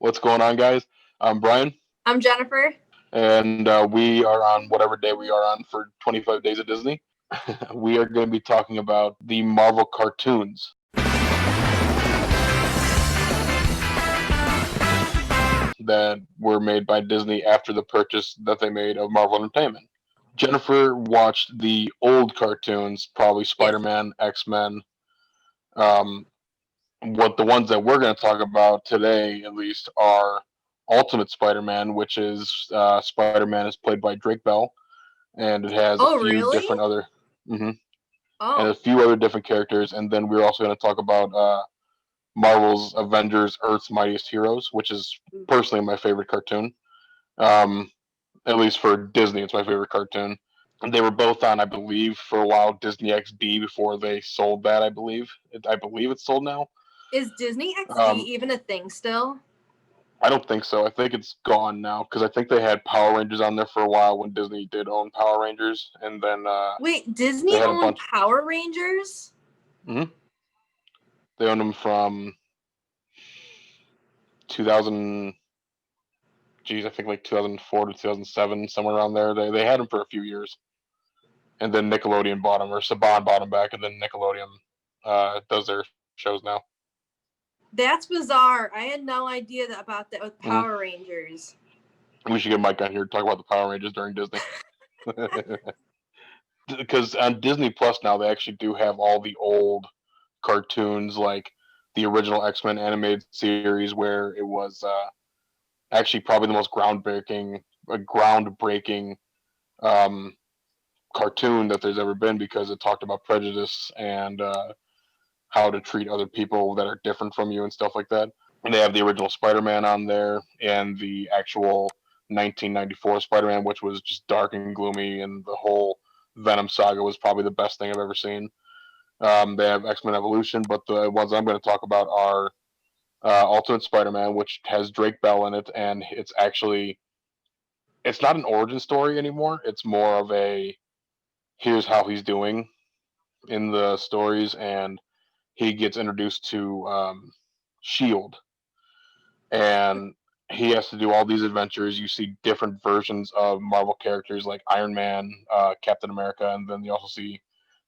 What's going on, guys? I'm Brian, I'm Jennifer. and we are on whatever day we are on for 25 Days of Disney. We are going to be talking about the Marvel cartoons that were made by Disney after the purchase that they made of Marvel Entertainment. Jennifer watched the old cartoons, probably Yes. Spider-Man, X-Men. Um, what the ones that we're going to talk about today, at least, are Ultimate Spider-Man, which is Spider-Man is played by Drake Bell, and it has a Oh, few really? different other, mhm, and a Oh. few other different characters. And then we're also going to talk about Marvel's Avengers: Earth's Mightiest Heroes, which is personally my favorite cartoon. Um, at least for Disney, it's my favorite cartoon. And they were both on, I believe, for a while Disney XD before they sold that. I believe it's sold now. Is Disney XD Um, even a thing still? I don't think so. I think it's gone now because I think they had Power Rangers on there for a while when Disney did own Power Rangers, and then Wait, they Disney had a owned bunch. Power Rangers? Mm-hmm. They owned them from 2000. Geez, I think like 2004 to 2007, somewhere around there. They had them for a few years, and then Nickelodeon bought them, or Saban bought them back, and then Nickelodeon does their shows now. That's bizarre. I had no idea about that with Mm-hmm. Power Rangers. We should get Mike on here to talk about the Power Rangers during Disney. Because on Disney Plus now they actually do have all the old cartoons, like the original X-Men animated series, where it was actually probably the most groundbreaking um, cartoon that there's ever been, because it talked about prejudice and how to treat other people that are different from you and stuff like that. And they have the original Spider-Man on there and the actual 1994 Spider-Man, which was just dark and gloomy, and the whole Venom saga was probably the best thing I've ever seen. They have X-Men Evolution, but the ones I'm going to talk about are Ultimate Spider-Man, which has Drake Bell in it, and it's not an origin story anymore. It's more of a here's how he's doing in the stories, and he gets introduced to Shield, and he has to do all these adventures. You see different versions of Marvel characters like Iron Man, Captain America, and then you also see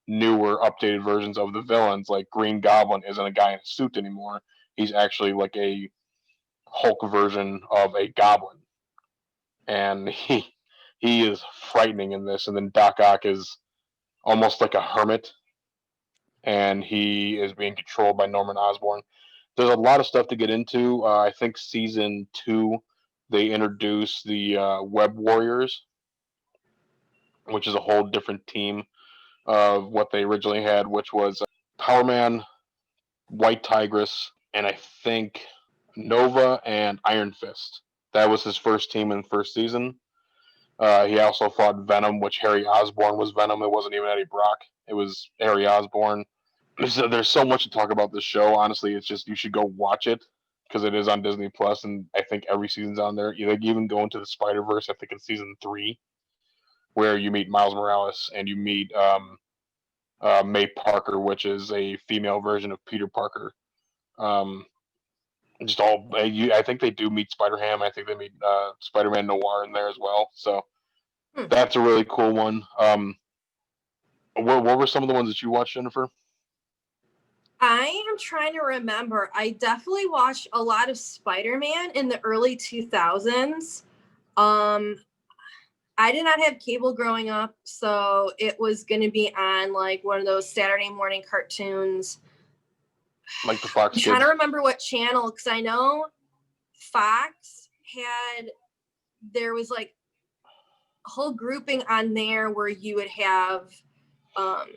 newer, updated versions of the villains. Like Green Goblin isn't a guy in a suit anymore. He's actually like a Hulk version of a goblin, and he is frightening in this. And then Doc Ock is almost like a hermit, and he is being controlled by Norman Osborn. There's a lot of stuff to get into. I think season 2 they introduce the Web Warriors, which is a whole different team of what they originally had, which was Power Man, White Tigress, and I think Nova and Iron Fist. That was his first team in the first season. He also fought Venom, which Harry Osborn was Venom. It wasn't even Eddie Brock. It was Harry Osborn. There's so much to talk about this show. Honestly, it's just you should go watch it because it is on Disney Plus, and I think every season's on there. You even go into the Spider Verse. I think in season 3, where you meet Miles Morales and you meet May Parker, which is a female version of Peter Parker. Um, just all I think they do meet Spider Ham. I think they meet Spider Man Noir in there as well. So Hmm. that's a really cool one. What were some of the ones that you watched, Jennifer? I am trying to remember. I definitely watched a lot of Spider-Man in the early 2000s. Um, I did not have cable growing up, so it was going to be on like one of those Saturday morning cartoons. Like the Fox I'm trying to Kids? remember what channel, because I know Fox there was like a whole grouping on there where you would have um,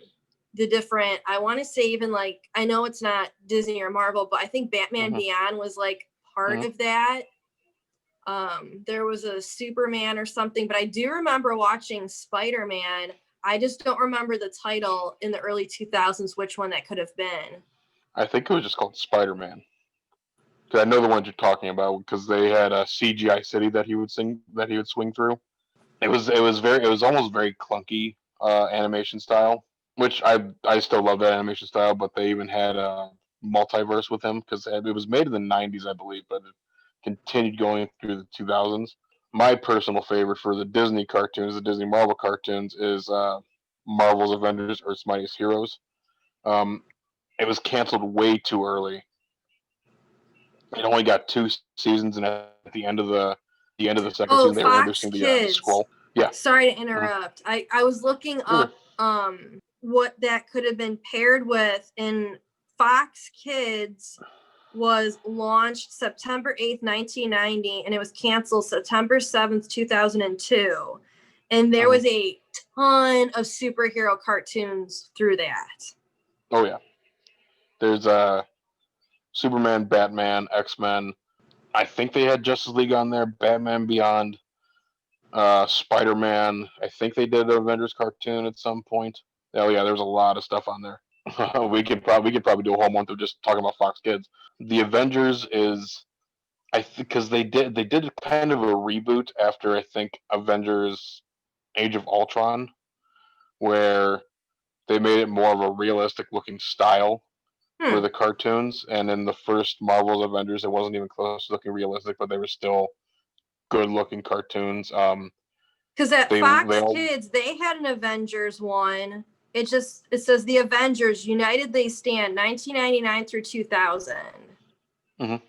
the different, I want to say even like, I know it's not Disney or Marvel, but I think Batman Mm-hmm. Beyond was like part Mm-hmm. of that. There was a Superman or something, but I do remember watching Spider-Man. I just don't remember the title in the early 2000s, which one that could have been. I think it was just called Spider Man. Because I know the ones you're talking about, because they had a CGI city that he would swing through. It was almost very clunky animation style, which I still love that animation style. But they even had a multiverse with him because it was made in the '90s, I believe, but it continued going through the 2000s. My personal favorite for the Disney cartoons, the Disney Marvel cartoons, is Marvel's Avengers: Earth's Mightiest Heroes. Um, it was canceled way too early. It only got 2 seasons, and at the end of the second season, they Oh, were introducing Fox the scroll. Kids. Yeah. Sorry to Mhm. interrupt. I was looking Okay. up what that could have been paired with, and Fox Kids was launched September 8th, 1990, and it was canceled September 7th, 2002. And there was a ton of superhero cartoons through that. Oh yeah. There's Superman, Batman, X-Men. I think they had Justice League on there, Batman Beyond, Spider-Man. I think they did an Avengers cartoon at some point. Oh yeah, there's a lot of stuff on there. we could probably do a whole month of just talking about Fox Kids. The Avengers is I think because they did kind of a reboot after I think Avengers Age of Ultron, where they made it more of a realistic looking style for the cartoons. And in the first Marvel's Avengers, it wasn't even close to looking realistic, but they were still good looking cartoons. Because at They Fox all Kids, they had an Avengers one. It says the Avengers United They Stand 1999 through 2000. Mhm.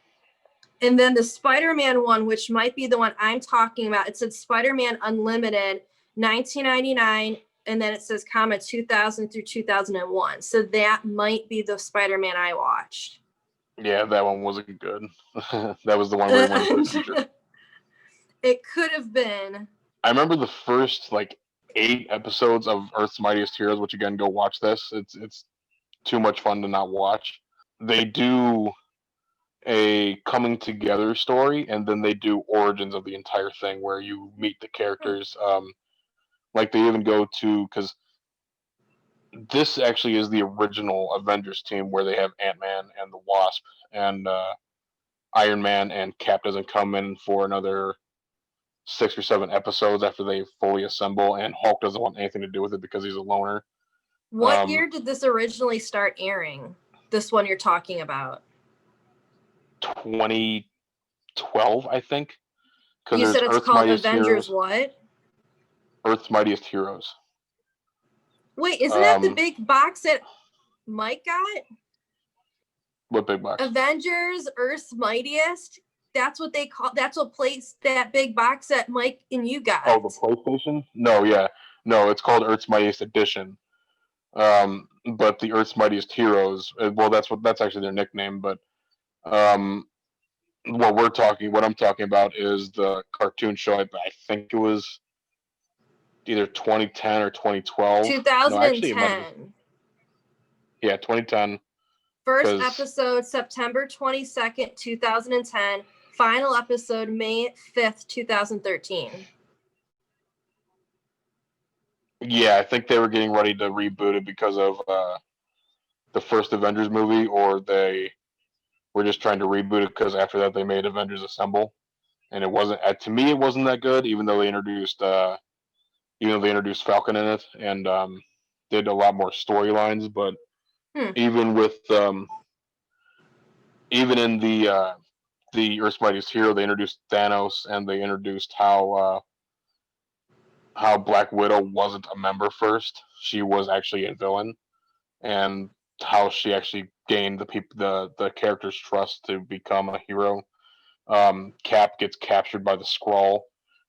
And then the Spider-Man one, which might be the one I'm talking about, it said Spider-Man Unlimited 1999, and then it says comma 2000 through 2001. So that might be the Spider-Man I watched. Yeah, that one wasn't good. That was the one where he went into the future. It could have been. I remember the first like 8 episodes of Earth's Mightiest Heroes, which again, go watch this. It's too much fun to not watch. They do a coming together story, and then they do origins of the entire thing, where you meet the characters. Like they even go to because this actually is the original Avengers team where they have Ant-Man and the Wasp and Iron Man, and Cap doesn't come in for another 6 or 7 episodes after they fully assemble, and Hulk doesn't want anything to do with it because he's a loner. What year did this originally start airing? This one you're talking about? 2012, I think. Because You there's said it's Earth's called Mightiest Avengers Heroes. what? Earth's Mightiest Heroes. Wait, isn't that the big box that Mike got? What big box? Avengers Earth's Mightiest? That's what they call. That's what placed that big box that Mike and you got. Oh, the PlayStation? No, yeah, no, it's called Earth's Mightiest Edition. But the Earth's Mightiest Heroes. Well, that's actually their nickname. But what I'm talking about is the cartoon show. I think it was either 2010 or 2012. No, actually, it might have been. 2010. Yeah, 2010. First episode September 22nd, 2010. Final episode May 5th, 2013. Yeah, I think they were getting ready to reboot it because of the first Avengers movie, or they were just trying to reboot it because after that they made Avengers Assemble, and it wasn't. To me, it wasn't that good, even though they introduced Falcon in it and did a lot more storylines. But even with even in the Earth's Mightiest Hero, they introduced Thanos, and they introduced how Black Widow wasn't a member first; she was actually a villain, and how she actually gained the character's trust to become a hero. Cap gets captured by the Skrull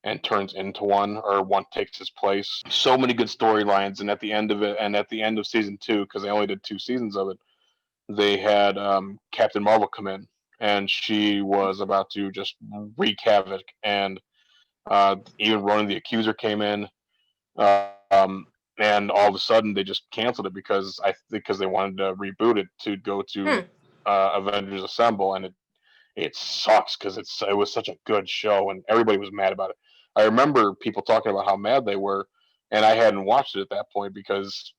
and turns into one, or one takes his place. So many good storylines, and at the end of it, and at the end of season 2, because they only did 2 seasons of it, they had Captain Marvel come in, and she was about to just wreak havoc, and even Ronan the Accuser came in, um, and all of a sudden they just canceled it because they wanted to reboot it to go to Avengers Assemble, and it sucks because it was such a good show and everybody was mad about it. I remember people talking about how mad they were, and I hadn't watched it at that point because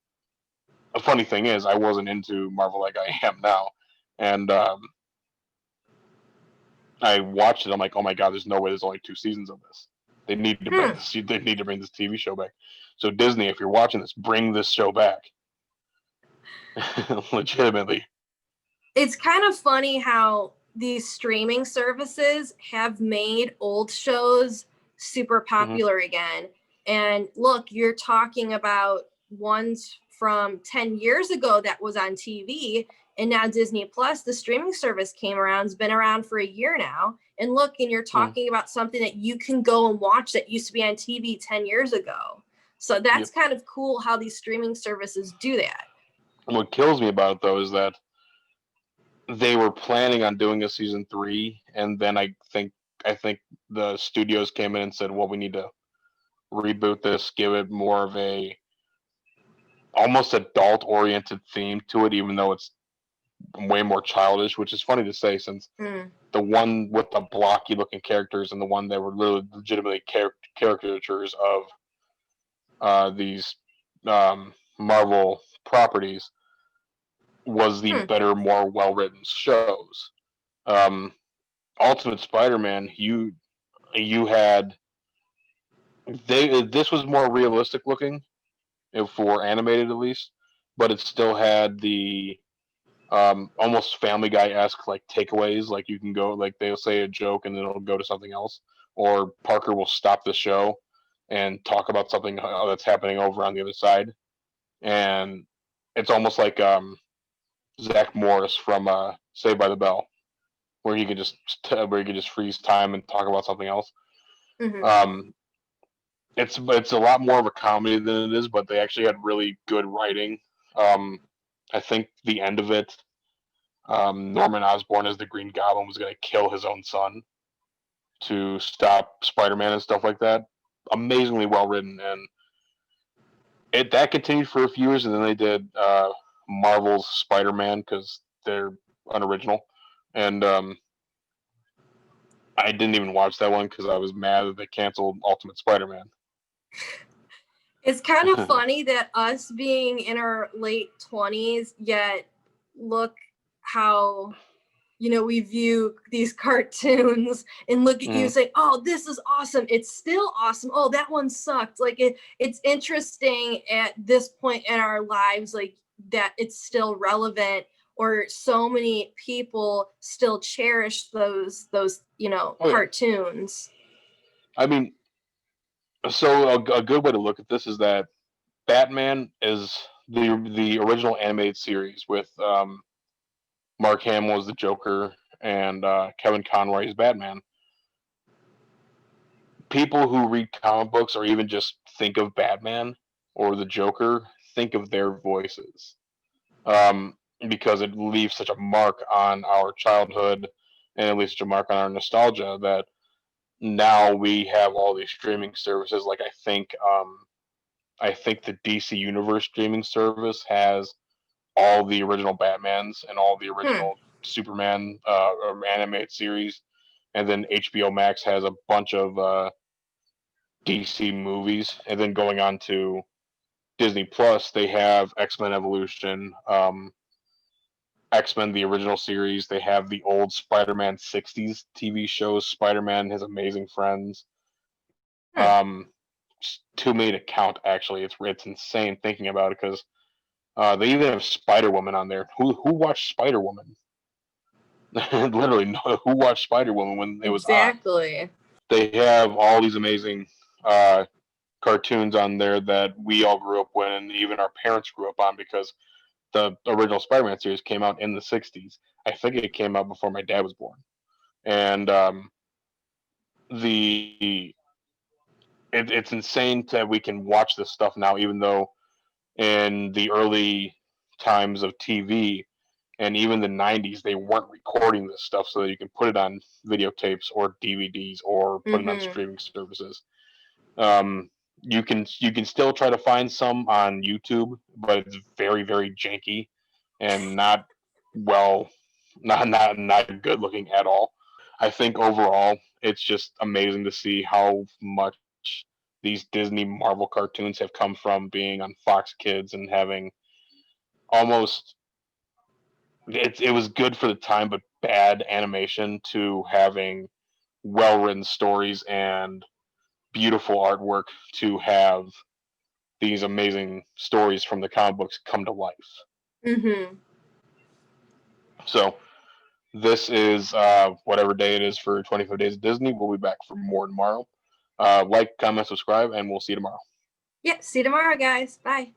the funny thing is I wasn't into Marvel like I am now, and I watched it. I'm like, oh my god, there's no way there's only 2 seasons of this. They need to bring this. They need to bring this TV show back. So Disney, if you're watching this, bring this show back. Legitimately. It's kind of funny how these streaming services have made old shows super popular again. And look, you're talking about ones from 10 years ago that was on TV, and now Disney Plus, the streaming service, came around. It's been around for a year now. And look, and you're talking about something that you can go and watch that used to be on TV 10 years ago. So that's kind of cool how these streaming services do that. What kills me about it, though, is that they were planning on doing a season 3, and then I think the studios came in and said, "Well, we need to reboot this, give it more of a almost adult oriented theme to it, even though it's way more childish," which is funny to say since the one with the blocky looking characters and the one that were literally legitimately caricatures of these Marvel properties was the better, more well written shows. Ultimate Spider-Man, you had this was more realistic looking for animated at least, but it still had the almost Family Guy esque like takeaways. Like you can go, like they'll say a joke and then it'll go to something else, or Parker will stop the show and talk about something that's happening over on the other side, and it's almost like Zach Morris from Saved by the Bell, where he could just freeze time and talk about something else. Um, it's a lot more of a comedy than it is, but they actually had really good writing. I think the end of it, Norman Osborn as the Green Goblin was going to kill his own son to stop Spider-Man and stuff like that. Amazingly well written, and that continued for a few years, and then they did Marvel's Spider-Man because they're unoriginal, and I didn't even watch that one because I was mad that they canceled Ultimate Spider-Man. It's kind of funny that us being in our late 20s, yet look how, we view these cartoons and look at you and say, oh, this is awesome. It's still awesome. Oh, that one sucked. Like it's interesting at this point in our lives, like that it's still relevant, or so many people still cherish those cartoons. I mean, so a good way to look at this is that Batman is the original animated series with Mark Hamill as the Joker and Kevin Conroy as Batman. People who read comic books or even just think of Batman or the Joker think of their voices, because it leaves such a mark on our childhood and it leaves such a mark on our nostalgia that now we have all these streaming services. Like I think the DC Universe streaming service has all the original Batmans and all the original Superman animated series, and then HBO Max has a bunch of DC movies, and then going on to Disney Plus, they have X-Men Evolution, X-Men the original series. They have the old Spider-Man '60s TV shows, Spider-Man, His Amazing Friends. Too many to count. Actually, it's insane thinking about it because they even have Spider Woman on there. Who watched Spider Woman? Literally, no, who watched Spider Woman when it was on? Exactly. They have all these amazing cartoons on there that we all grew up with, and even our parents grew up on because the original Spider-Man series came out in the '60s. I think it came out before my dad was born, and it's insane that we can watch this stuff now, even though in the early times of TV and even the '90s, they weren't recording this stuff so that you can put it on videotapes or DVDs or put it on streaming services. You can still try to find some on YouTube, but it's very very janky and not well, not good looking at all. I think overall, it's just amazing to see how much these Disney Marvel cartoons have come from being on Fox Kids and having almost it was good for the time but bad animation to having well written stories and beautiful artwork to have these amazing stories from the comic books come to life. So This is whatever day it is for 25 Days of Disney. We'll be back for more tomorrow. Like, comment, subscribe, and we'll see you tomorrow. Yeah, see you tomorrow, guys. Bye.